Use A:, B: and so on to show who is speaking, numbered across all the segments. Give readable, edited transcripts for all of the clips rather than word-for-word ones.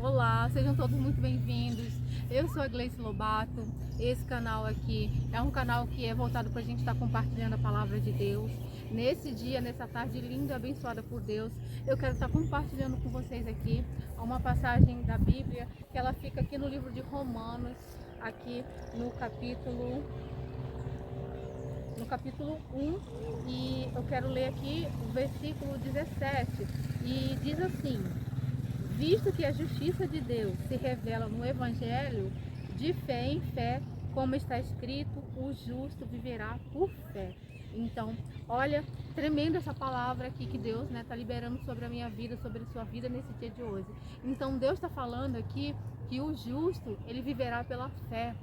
A: Olá, sejam todos muito bem-vindos. Eu sou a Gleice Lobato. Esse canal aqui é um canal que é voltado para a gente estar compartilhando a palavra de Deus. Nesse dia, nessa tarde linda e abençoada por Deus, eu quero estar compartilhando com vocês aqui uma passagem da Bíblia, que ela fica aqui no livro de Romanos, aqui no capítulo 1, e eu quero ler aqui o versículo 17, e diz assim: visto que a justiça de Deus se revela no Evangelho, de fé em fé, como está escrito, o justo viverá por fé. Então, olha, tremenda essa palavra aqui que Deus está liberando sobre a minha vida, sobre a sua vida nesse dia de hoje. Então, Deus está falando aqui que o justo, ele viverá pela fé.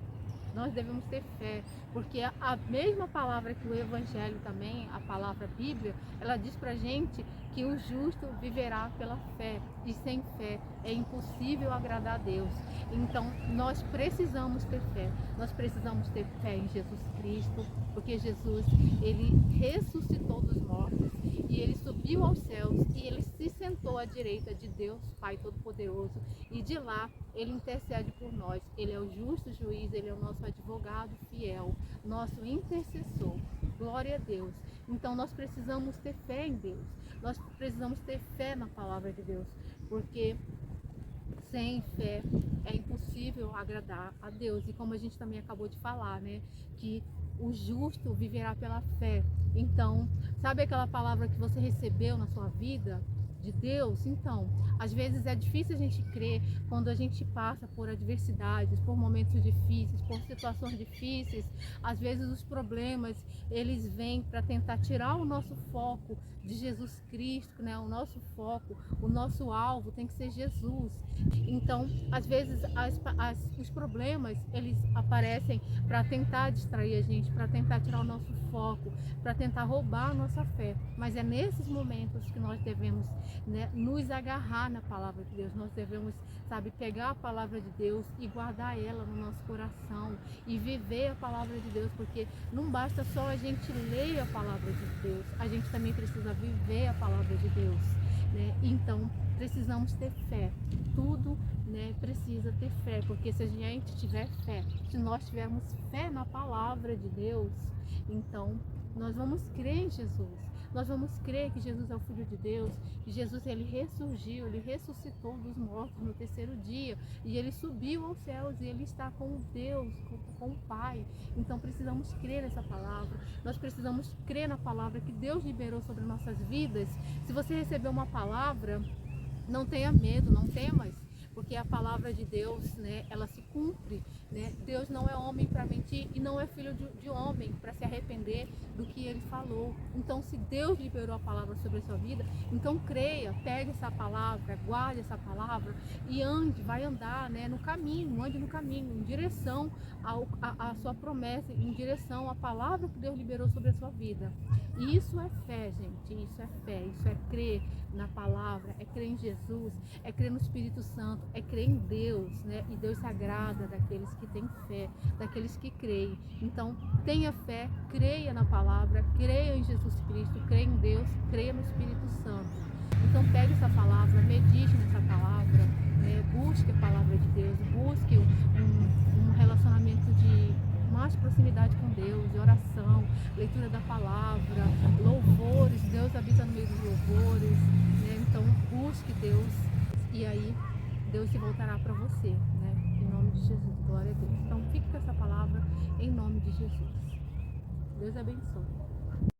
A: Nós devemos ter fé, porque a mesma palavra que o Evangelho também, a palavra Bíblia, ela diz pra gente que o justo viverá pela fé, e sem fé é impossível agradar a Deus. Então nós precisamos ter fé, nós precisamos ter fé em Jesus Cristo, porque Jesus, ele ressuscitou dos mortos, e ele subiu aos céus, e ele se sentou à direita de Deus Pai Todo-Poderoso, e de lá ele intercede por nós. Ele é o justo juiz, ele é o nosso advogado fiel, nosso intercessor. Glória a Deus. Então nós precisamos ter fé em Deus, nós precisamos ter fé na palavra de Deus, porque sem fé é impossível agradar a Deus. E como a gente também acabou de falar, né, que o justo viverá pela fé. Então, sabe aquela palavra que você recebeu na sua vida de Deus? Então, às vezes é difícil a gente crer quando a gente passa por adversidades, por momentos difíceis, por situações difíceis. Às vezes os problemas, eles vêm para tentar tirar o nosso foco de Jesus Cristo, né? O nosso foco, o nosso alvo tem que ser Jesus. Então, às vezes os problemas, eles aparecem para tentar distrair a gente, para tentar tirar o nosso foco, para tentar roubar a nossa fé. Mas é nesses momentos que nós devemos, né, nos agarrar na palavra de Deus. Nós devemos, pegar a palavra de Deus e guardar ela no nosso coração e viver a palavra de Deus, porque não basta só a gente ler a palavra de Deus, a gente também precisa viver a palavra de Deus, né? Então precisamos ter fé, tudo, né, precisa ter fé, porque se a gente tiver fé, se nós tivermos fé na palavra de Deus, então nós vamos crer em Jesus. Nós vamos crer que Jesus é o Filho de Deus, que Jesus, ele ressurgiu, ele ressuscitou dos mortos no terceiro dia, e ele subiu aos céus, e ele está com Deus, com o Pai. Então precisamos crer nessa palavra, nós precisamos crer na palavra que Deus liberou sobre nossas vidas. Se você recebeu uma palavra, não tenha medo, não temas, porque a palavra de Deus, né, ela se cumpre, né? Deus não é homem para mentir, e não é filho de homem para se arrepender do que ele falou. Então, se Deus liberou a palavra sobre a sua vida, então creia, pegue essa palavra, guarde essa palavra e vai andar, né, no caminho, ande no caminho, em direção à sua promessa, em direção à palavra que Deus liberou sobre a sua vida. E isso é fé, gente, isso é fé, isso é crer na palavra, é crer em Jesus, é crer no Espírito Santo, é crer em Deus, né? E Deus se agrada daqueles que têm fé, daqueles que creem. Então, tenha fé, creia na palavra, creia em Jesus Cristo, creia em Deus, creia no Espírito Santo. Então, pegue essa palavra, medite nessa palavra, né? Busque a palavra de Deus, busque um relacionamento de mais proximidade com Deus, de oração, leitura da palavra, louvores. Deus habita no meio dos louvores, né? Então busque Deus, e aí Deus se voltará para você, né? Em nome de Jesus, glória a Deus. Então fique com essa palavra em nome de Jesus. Deus abençoe.